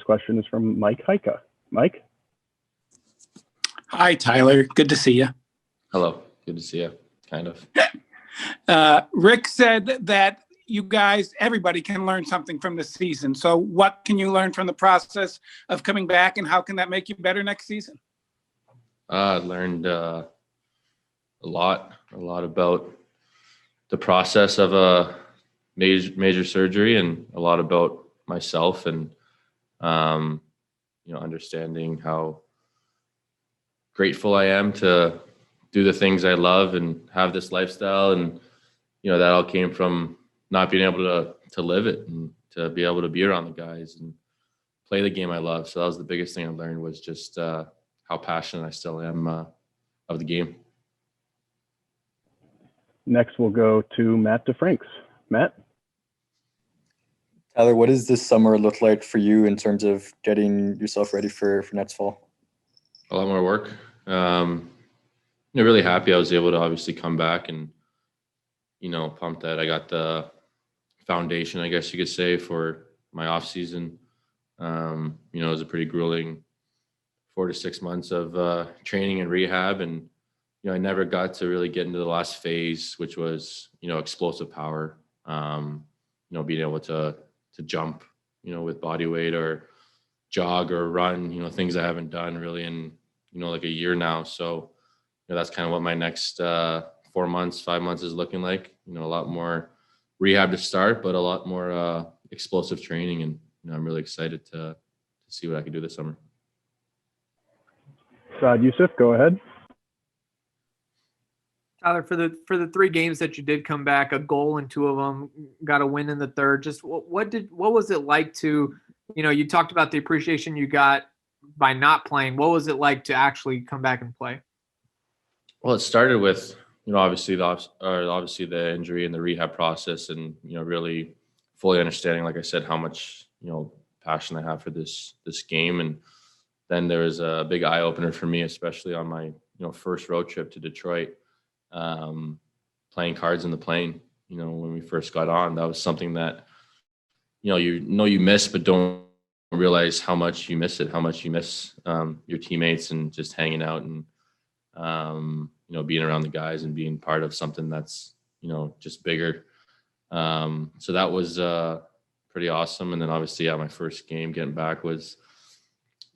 question is from Mike Heika. Mike? Hi, Tyler. Good to see you. Hello. Good to see you. Kind of. Rick said that you guys, everybody can learn something from this season. So what can you learn from the process of coming back, and how can that make you better next season? I learned a lot about the process of a major surgery, and a lot about myself, and understanding how grateful I am to do the things I love and have this lifestyle. And that all came from not being able to live it, and to be able to be around the guys and play the game I love. So that was the biggest thing I learned, was just how passionate I still am of the game. Next, we'll go to Matt DeFranks. Matt? Tyler, what does this summer look like for you in terms of getting yourself ready for next fall? A lot more work. Really happy I was able to obviously come back, and pumped that I got the foundation, I guess you could say, for my off season. It was a pretty grueling 4 to 6 months of training and rehab, and I never got to really get into the last phase, which was explosive power. Being able to jump with body weight, or jog or run, things I haven't done really in like a year now. So that's kind of what my next 4 months, 5 months is looking like. A lot more rehab to start, but a lot more explosive training, and I'm really excited to see what I can do this summer. Saad Youssef, go ahead. Tyler, for the 3 games that you did come back, a goal in 2 of them, got a win in the 3rd. Just what was it like to, you talked about the appreciation you got by not playing. What was it like to actually come back and play? Well, it started with obviously the injury and the rehab process, and really fully understanding, like I said, how much passion I have for this game. And then there was a big eye opener for me, especially on my first road trip to Detroit. Playing cards in the plane, when we first got on, that was something that, you miss, but don't realize how much you miss it, how much you miss your teammates, and just hanging out, and, being around the guys, and being part of something that's, just bigger. So that was pretty awesome. And then obviously, my first game getting back was,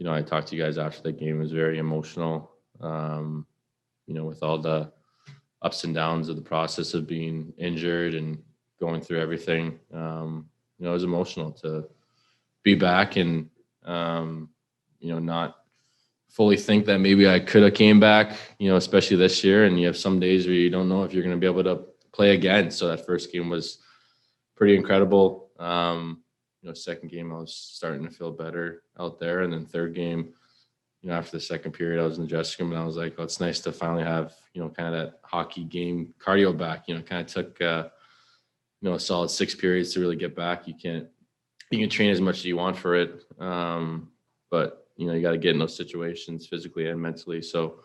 I talked to you guys after that game. It was very emotional, with all the ups and downs of the process of being injured and going through everything. It was emotional to be back, and, not fully think that maybe I could have came back, especially this year. And you have some days where you don't know if you're going to be able to play again. So that first game was pretty incredible. Second game, I was starting to feel better out there. And then third game, after the second period, I was in the dressing room, and I was like, oh, it's nice to finally have, kind of that hockey game cardio back. Kind of took, a solid 6 periods to really get back. You can train as much as you want for it. But, you got to get in those situations physically and mentally. So,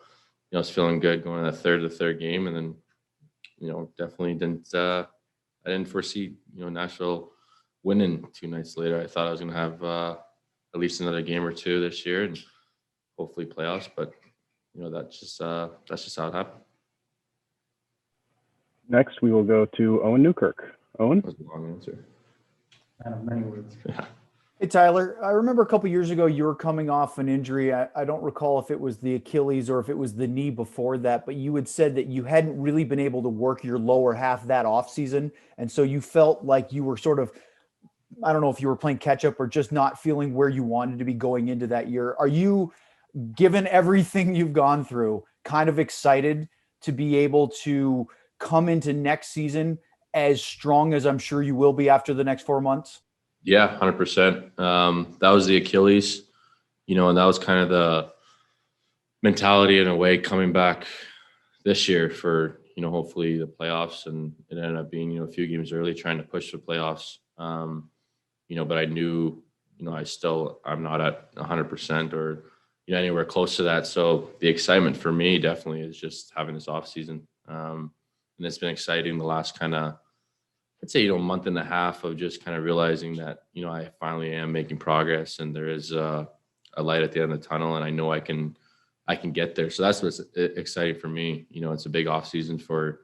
I was feeling good going to the third game. And then, definitely I didn't foresee, Nashville winning 2 nights later. I thought I was going to have at least another game or 2 this year, and hopefully playoffs, but that's just how it happened. Next, we will go to Owen Newkirk. Owen? That was a long answer. Many words. Yeah. Hey, Tyler, I remember a couple years ago you were coming off an injury. I don't recall if it was the Achilles or if it was the knee before that, but you had said that you hadn't really been able to work your lower half that offseason. And so you felt like you were sort of, I don't know if you were playing catch up or just not feeling where you wanted to be going into that year. Are you, given everything you've gone through, kind of excited to be able to come into next season as strong as I'm sure you will be after the next 4 months? Yeah, 100%. That was the Achilles, and that was kind of the mentality in a way coming back this year for, hopefully the playoffs. And it ended up being, a few games early trying to push the playoffs. But I knew, I'm not at 100% or, anywhere close to that. So the excitement for me definitely is just having this off season. And it's been exciting the last kind of I'd say, a month and a half of just kind of realizing that, I finally am making progress and there is a light at the end of the tunnel, and I know I can get there. So that's what's exciting for me. It's a big off season for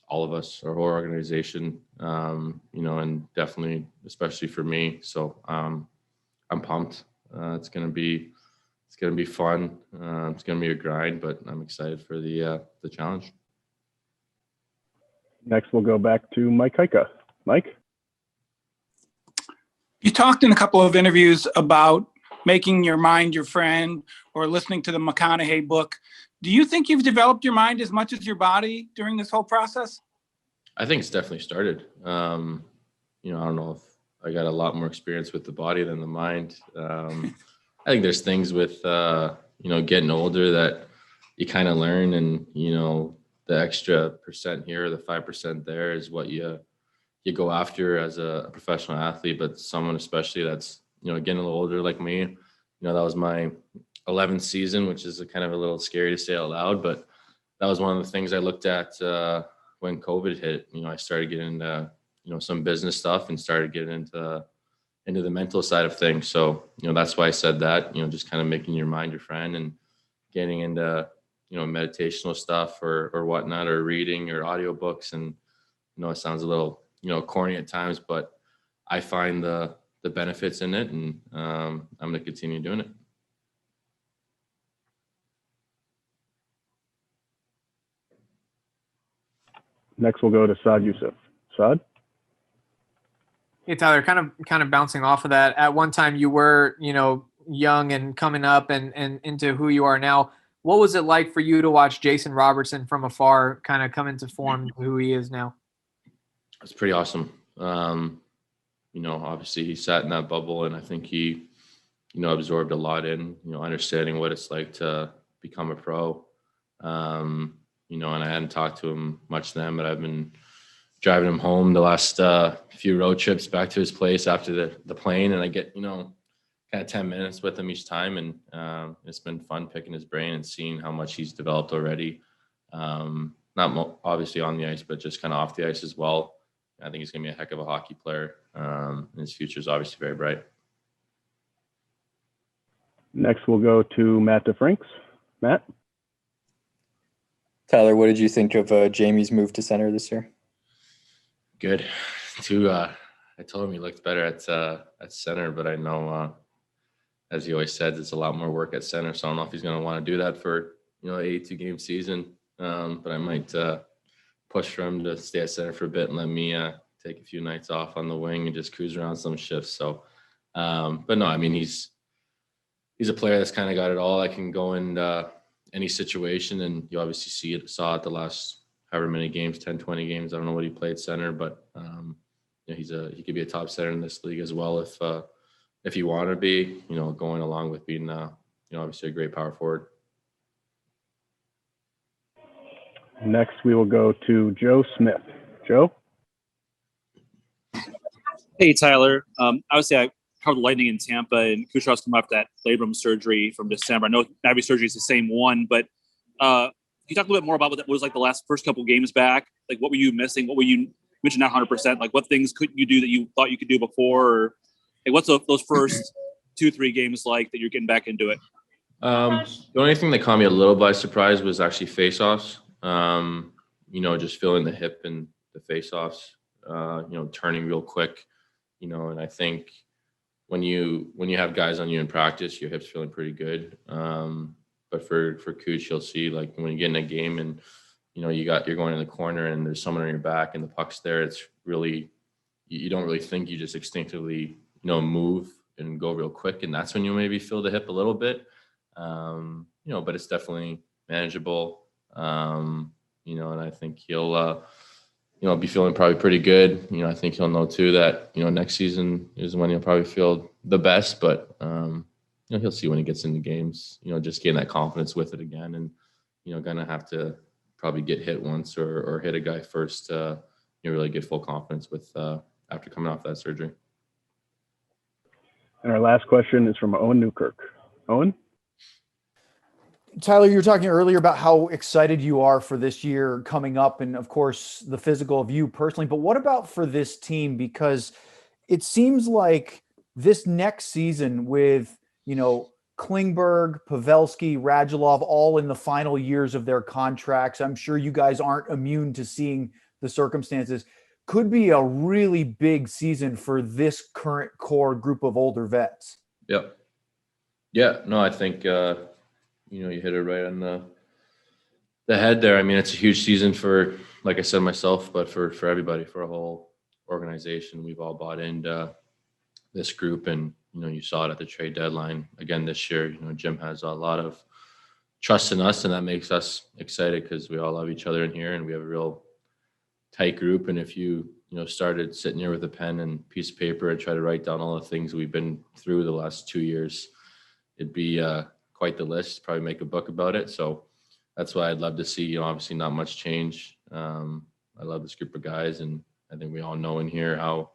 all of us, our whole organization, and definitely, especially for me. So I'm pumped. It's going to be fun. It's going to be a grind, but I'm excited for the challenge. Next, we'll go back to Mike Heika. Mike? You talked in a couple of interviews about making your mind your friend or listening to the McConaughey book. Do you think you've developed your mind as much as your body during this whole process? I think it's definitely started. I don't know if I got a lot more experience with the body than the mind. I think there's things with, getting older that you kind of learn, and, the extra percent here, the 5% there is what you go after as a professional athlete. But someone especially that's, getting a little older like me, that was my 11th season, which is kind of a little scary to say out loud, but that was one of the things I looked at when COVID hit. I started getting into, some business stuff and started getting into the mental side of things. So, that's why I said that, just kind of making your mind your friend and getting into, meditational stuff or whatnot, or reading or audiobooks. And, it sounds a little, corny at times, but I find the benefits in it, and I'm going to continue doing it. Next, we'll go to Saad Youssef. Saad? Hey, Tyler, kind of bouncing off of that. At one time you were, young and coming up and into who you are now. What was it like for you to watch Jason Robertson from afar kind of come into form who he is now? It's pretty awesome. Obviously he sat in that bubble, and I think he, absorbed a lot in, understanding what it's like to become a pro. And I hadn't talked to him much then, but I've been driving him home the last few road trips back to his place after the plane, and I get, kind of 10 minutes with him each time. And it's been fun picking his brain and seeing how much he's developed already. Not obviously on the ice, but just kind of off the ice as well. I think he's going to be a heck of a hockey player. And his future is obviously very bright. Next, we'll go to Matt DeFranks. Matt? Tyler, what did you think of Jamie's move to center this year? Good. I told him he looked better at center, but I know, as he always said, it's a lot more work at center. So I don't know if he's going to want to do that for, 82 game season. But I might push for him to stay at center for a bit and let me take a few nights off on the wing and just cruise around some shifts. So, but no, I mean, he's a player that's kind of got it all. I can go in any situation, and you obviously saw it the last however many games, 10, 20 games. I don't know what he played center, but he could be a top center in this league as well if he wanted to be, going along with being obviously a great power forward. Next, we will go to Joe Smith. Joe? Hey, Tyler. Obviously, I covered the Lightning in Tampa, and Kucherov's come off that labrum surgery from December. I know every surgery is the same one, but can you talk a little bit more about what that was like the first couple games back? Like, what were you missing? What were you mentioned not 100%? Like, what things couldn't you do that you thought you could do before? Or like, what's those first 2-3 games like that you're getting back into it? The only thing that caught me a little by surprise was actually face-offs. Just feeling the hip and the face-offs, turning real quick, and I think when you have guys on you in practice, your hip's feeling pretty good. But for Cooch, you'll see like when you get in a game and, you're going in the corner and there's someone on your back and the puck's there, it's really, you don't really think, you just instinctively, move and go real quick. And that's when you maybe feel the hip a little bit, but it's definitely manageable. And I think he'll, be feeling probably pretty good. I think he'll know too that, next season is when he'll probably feel the best, but, he'll see when he gets into games, just getting that confidence with it again. And, going to have to probably get hit once or hit a guy first to really get full confidence with, after coming off that surgery. And our last question is from Owen Newkirk. Owen? Tyler, you were talking earlier about how excited you are for this year coming up, and of course, the physical of you personally. But what about for this team? Because it seems like this next season, with Klingberg, Pavelski, Radulov, all in the final years of their contracts, I'm sure you guys aren't immune to seeing the circumstances. Could be a really big season for this current core group of older vets. Yep. Yeah. No, I think you hit it right on the head there. I mean, it's a huge season for, like I said myself, but for everybody, for a whole organization. We've all bought into this group, and you saw it at the trade deadline again this year. Jim has a lot of trust in us, and that makes us excited because we all love each other in here, and we have a real tight group. And if you started sitting here with a pen and piece of paper and try to write down all the things we've been through the last 2 years, it'd be quite the list. Probably make a book about it. So that's why I'd love to see. Obviously not much change. I love this group of guys, and I think we all know in here how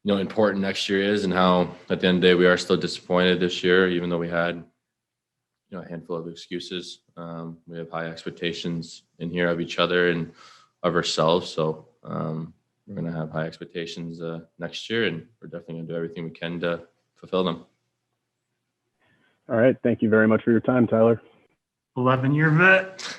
important next year is, and how at the end of the day we are still disappointed this year, even though we had a handful of excuses. We have high expectations in here of each other and of ourselves. So we're going to have high expectations next year, and we're definitely going to do everything we can to fulfill them. All right. Thank you very much for your time, Tyler. 11-year vet.